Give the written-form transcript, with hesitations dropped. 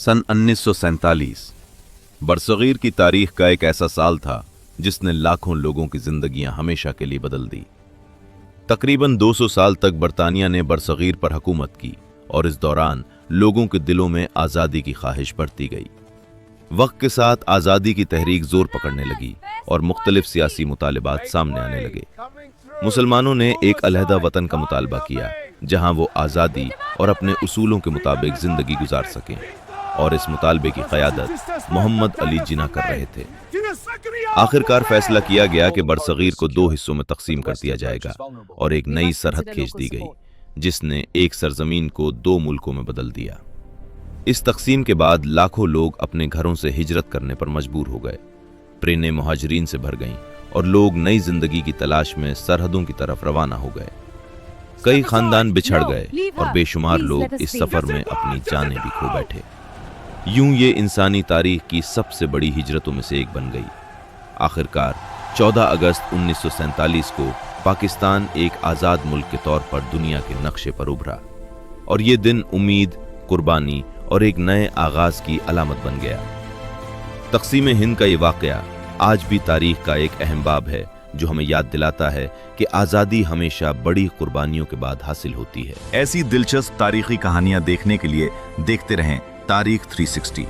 सन 1947 बरसगीर की तारीख का एक ऐसा साल था जिसने लाखों लोगों की जिंदगियां हमेशा के लिए बदल दी। तकरीबन 200 साल तक बरतानिया ने बरसगीर पर हुकूमत की और इस दौरान लोगों के दिलों में आज़ादी की ख्वाहिश बढ़ती गई। वक्त के साथ आज़ादी की तहरीक जोर पकड़ने लगी और मुख्तलिफ सियासी मुतालिबात सामने आने लगे। मुसलमानों ने एक अलहदा वतन का मुतालबा किया जहां वो आज़ादी और अपने उसूलों के मुताबिक जिंदगी गुजार सकें, और इस मुतालबे की क़यादत मोहम्मद अली जिना कर रहे थे। आखिरकार फैसला किया गया कि बरसगीर को 2 हिस्सों में तकसीम कर दिया जाएगा और एक नई सरहद खींच दी गई जिसने एक सरजमीन को 2 मुल्कों में बदल दिया। इस तकसीम के बाद लाखों लोग अपने घरों से हिजरत करने पर मजबूर हो गए। ट्रेनें मुहाजिरीन से भर गईं और लोग नई जिंदगी की तलाश में सरहदों की तरफ रवाना हो गए। कई खानदान बिछड़ गए और बेशुमार लोग इस सफर में अपनी जानें भी खो बैठे। यूं ये इंसानी तारीख की सबसे बड़ी हिजरतों में से एक बन गई। आखिरकार 14 अगस्त 1947 को पाकिस्तान एक आज़ाद मुल्क के तौर पर दुनिया के नक्शे पर उभरा, और ये दिन उम्मीद, कुर्बानी और एक नए आगाज की अलामत बन गया। तक़सीम हिंद का ये वाक़या आज भी तारीख का एक अहम बाब है जो हमें याद दिलाता है कि आज़ादी हमेशा बड़ी कुर्बानियों के बाद हासिल होती है। ऐसी दिलचस्प तारीखी कहानियां देखने के लिए देखते रहें तारीख 360।